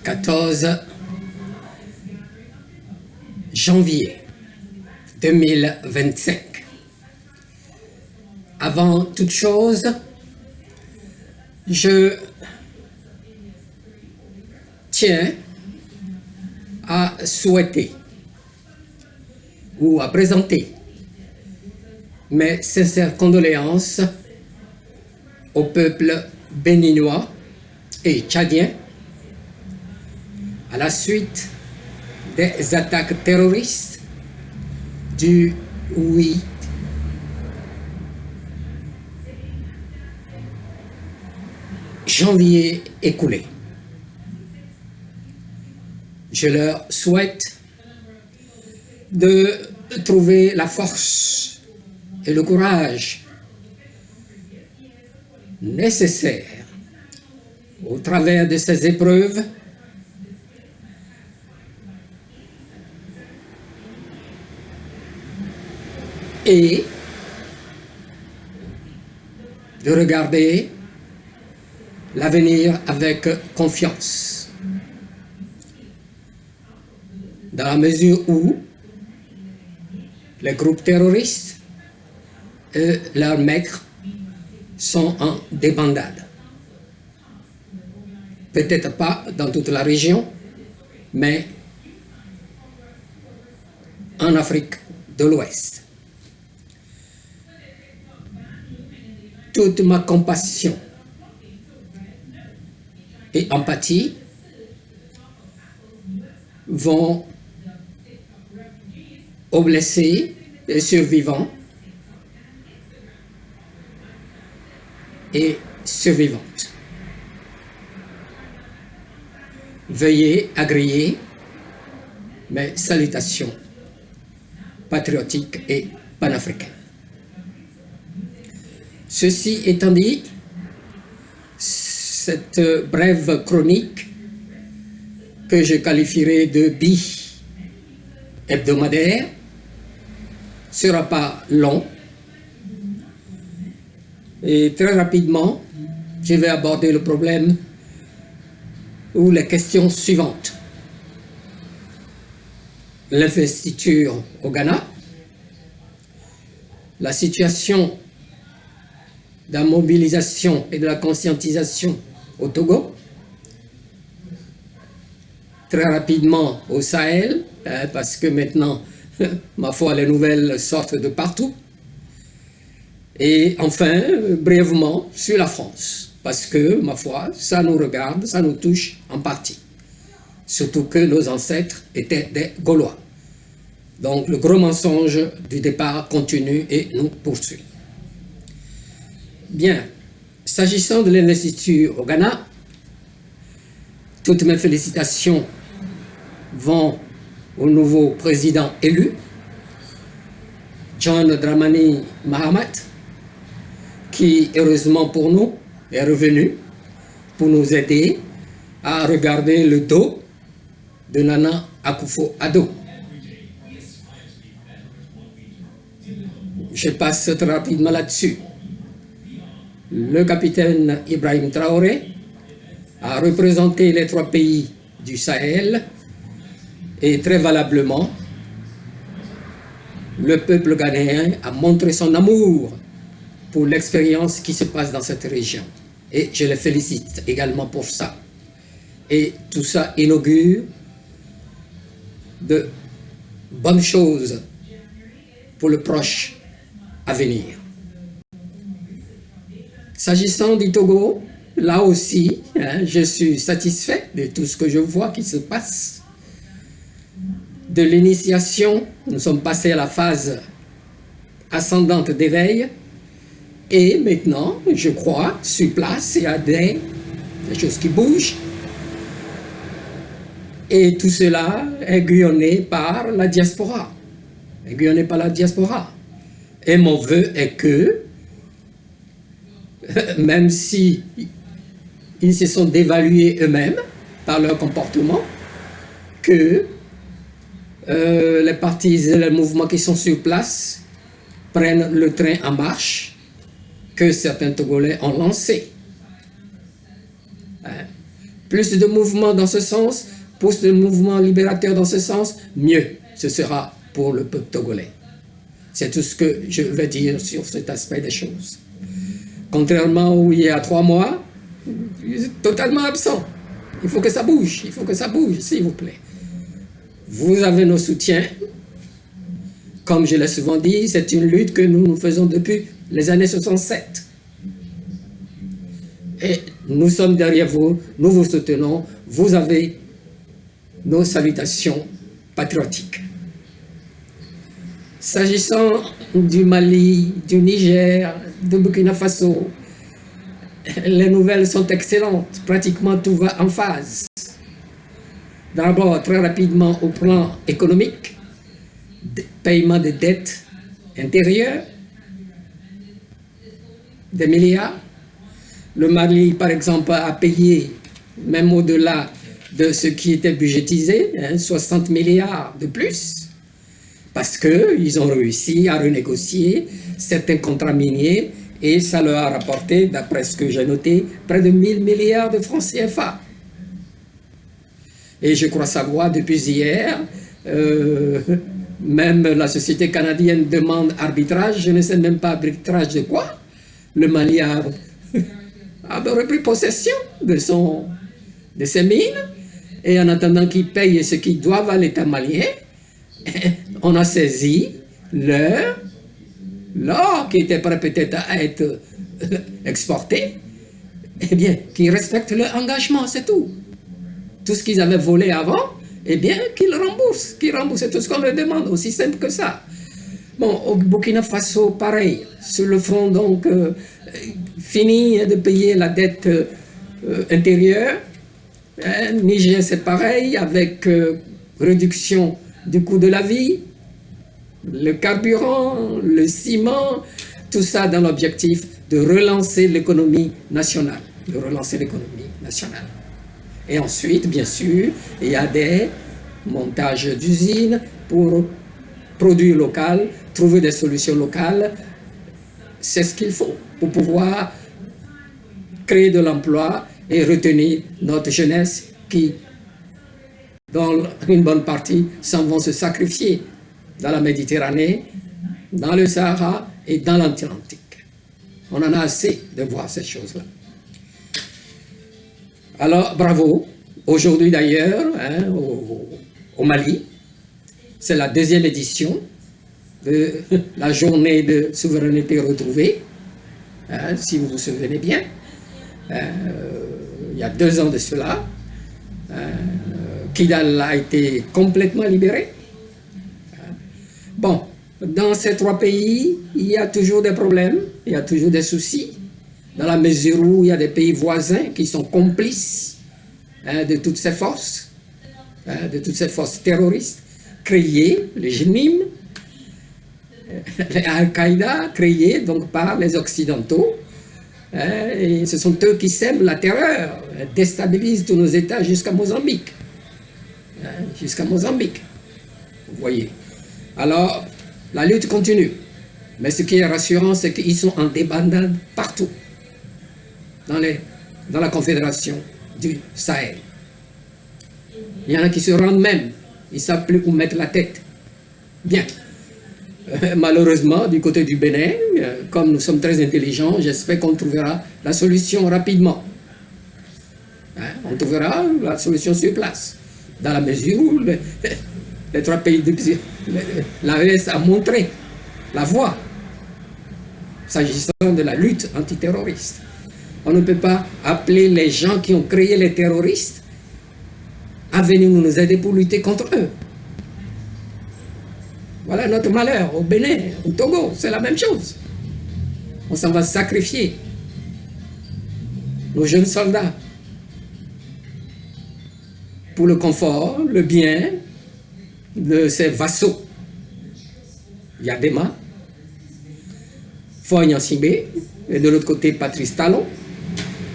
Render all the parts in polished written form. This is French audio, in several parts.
14 janvier 2025. Avant toute chose, je tiens à souhaiter ou à présenter mes sincères condoléances au peuple béninois et tchadien à la suite des attaques terroristes du 8 janvier écoulé. Je leur souhaite de trouver la force et le courage nécessaires au travers de ces épreuves et de regarder l'avenir avec confiance, dans la mesure où les groupes terroristes et leurs maîtres sont en débandade. Peut-être pas dans toute la région, mais en Afrique de l'Ouest. Toute ma compassion et empathie vont aux blessés et survivants et survivantes. Veuillez agréer mes salutations patriotiques et panafricaines. Ceci étant dit, cette brève chronique que je qualifierai de bi-hebdomadaire sera pas long et très rapidement je vais aborder le problème ou les questions suivantes. L'investiture au Ghana, la situation de la mobilisation et de la conscientisation au Togo, très rapidement au Sahel, parce que maintenant, ma foi, les nouvelles sortent de partout, et enfin, brièvement, sur la France, parce que, ma foi, ça nous regarde, ça nous touche en partie, surtout que nos ancêtres étaient des Gaulois. Donc, le gros mensonge du départ continue et nous poursuit. Bien, s'agissant de l'investiture au Ghana, toutes mes félicitations vont au nouveau président élu, John Dramani Mahama, qui, heureusement pour nous, est revenu pour nous aider à regarder le dos de Nana Akufo-Addo. Je passe très rapidement là-dessus. Le capitaine Ibrahim Traoré a représenté les 3 pays du Sahel et très valablement, le peuple ghanéen a montré son amour pour l'expérience qui se passe dans cette région. Et je les félicite également pour ça. Et tout ça inaugure de bonnes choses pour le proche avenir. S'agissant du Togo, là aussi, je suis satisfait de tout ce que je vois qui se passe. De l'initiation, nous sommes passés à la phase ascendante d'éveil. Et maintenant, je crois, sur place, il y a des choses qui bougent. Et tout cela est aiguillonné par la diaspora. Aiguillonné par la diaspora. Et mon vœu est que, même si ils se sont dévalués eux-mêmes par leur comportement, que les partis et les mouvements qui sont sur place prennent le train en marche que certains Togolais ont lancé. plus de mouvements dans ce sens, plus de mouvements libérateurs dans ce sens, mieux ce sera pour le peuple togolais. C'est tout ce que je veux dire sur cet aspect des choses. Contrairement où il y a 3 mois, il est totalement absent. Il faut que ça bouge, s'il vous plaît. Vous avez nos soutiens. Comme je l'ai souvent dit, c'est une lutte que nous faisons depuis les années 67. Et nous sommes derrière vous, nous vous soutenons, vous avez nos salutations patriotiques. S'agissant du Mali, du Niger, de Burkina Faso, les nouvelles sont excellentes, pratiquement tout va en phase. D'abord, très rapidement au plan économique, paiement des dettes intérieures, des milliards. Le Mali, par exemple, a payé, même au-delà de ce qui était budgétisé, 60 milliards de plus, parce qu'ils ont réussi à renégocier certains contrats miniers et ça leur a rapporté, d'après ce que j'ai noté, près de 1000 milliards de francs CFA. Et je crois savoir depuis hier, même la société canadienne demande arbitrage, je ne sais même pas arbitrage de quoi. Le Mali a repris possession de ses mines, et en attendant qu'ils payent ce qu'ils doivent à l'État malien, on a saisi l'or qui était prêt peut-être à être exporté, eh bien, qu'ils respectent leur engagement, c'est tout. Tout ce qu'ils avaient volé avant, eh bien, qu'ils remboursent, c'est tout ce qu'on leur demande, aussi simple que ça. Bon, au Burkina Faso, pareil, sur le front, donc, fini de payer la dette intérieure. Niger, c'est pareil, avec réduction du coût de la vie, le carburant, le ciment, tout ça dans l'objectif de relancer l'économie nationale. Et ensuite, bien sûr, il y a des montages d'usines pour produire local, trouver des solutions locales. C'est ce qu'il faut pour pouvoir créer de l'emploi et retenir notre jeunesse qui, dans une bonne partie, s'en vont se sacrifier dans la Méditerranée, dans le Sahara et dans l'Atlantique. On en a assez de voir ces choses-là. Alors, bravo. Aujourd'hui d'ailleurs, au Mali, c'est la 2e édition de la journée de souveraineté retrouvée, si vous vous souvenez bien. Il y a 2 ans de cela, Kidal a été complètement libéré. Bon, dans ces 3 pays, il y a toujours des problèmes, il y a toujours des soucis, dans la mesure où il y a des pays voisins qui sont complices de toutes ces forces, terroristes, créées, les JNIM, les Al-Qaïda, créées donc par les Occidentaux. Et ce sont eux qui sèment la terreur, déstabilisent tous nos États jusqu'à Mozambique. Vous voyez. Alors, la lutte continue. Mais ce qui est rassurant, c'est qu'ils sont en débandade partout, dans la confédération du Sahel. Il y en a qui se rendent même, ils ne savent plus où mettre la tête. Bien. Malheureusement, du côté du Bénin, comme nous sommes très intelligents, j'espère qu'on trouvera la solution rapidement. On trouvera la solution sur place, dans la mesure où les 3 pays l'AES a montré la voie s'agissant de la lutte antiterroriste. On ne peut pas appeler les gens qui ont créé les terroristes à venir nous aider pour lutter contre eux. Voilà notre malheur au Bénin, au Togo, c'est la même chose. On s'en va sacrifier nos jeunes soldats pour le confort, le bien de ses vassaux. Yadema, Foy Nyansibé, et de l'autre côté Patrice Talon,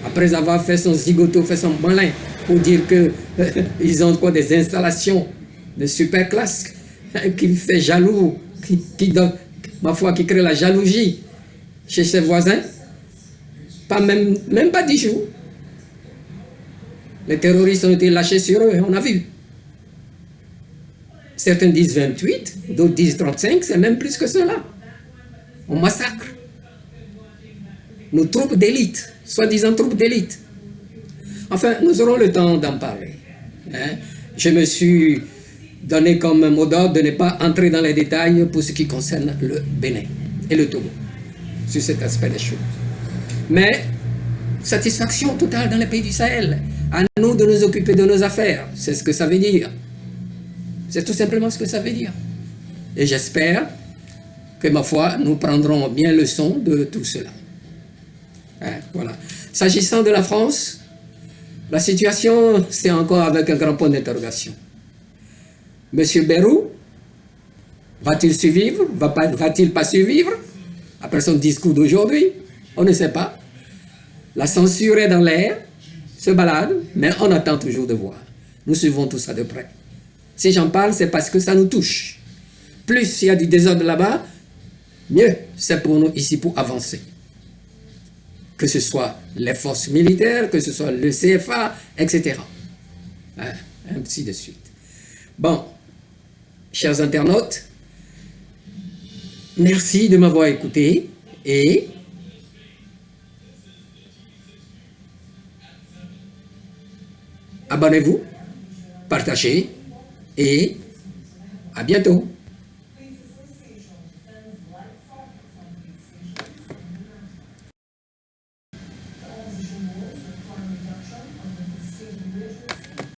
après avoir fait son zigoto, fait son malin pour dire qu'ils ont quoi, des installations de super classe qui fait jaloux, qui donne, ma foi, qui crée la jalousie chez ses voisins, pas même pas 10 jours. Les terroristes ont été lâchés sur eux, on a vu. Certains disent 28, d'autres disent 35, c'est même plus que cela. On massacre nos troupes d'élite, soi-disant troupes d'élite. Enfin, nous aurons le temps d'en parler. Hein. Je me suis donné comme mot d'ordre de ne pas entrer dans les détails pour ce qui concerne le Bénin et le Togo, sur cet aspect des choses. Mais, satisfaction totale dans les pays du Sahel. À nous de nous occuper de nos affaires. C'est ce que ça veut dire. C'est tout simplement ce que ça veut dire. Et j'espère que, ma foi, nous prendrons bien leçon de tout cela. Hein, voilà. S'agissant de la France, la situation, c'est encore avec un grand point d'interrogation. Monsieur Bayrou, va-t-il survivre? Va-t-il pas survivre? Après son discours d'aujourd'hui, on ne sait pas. La censure est dans l'air, se balade, mais on attend toujours de voir. Nous suivons tout ça de près. Si j'en parle, c'est parce que ça nous touche. Plus il y a du désordre là-bas, mieux c'est pour nous ici pour avancer. Que ce soit les forces militaires, que ce soit le CFA, etc. Hein, ainsi de suite. Bon, chers internautes, merci de m'avoir écouté et abonnez-vous, partagez et à bientôt.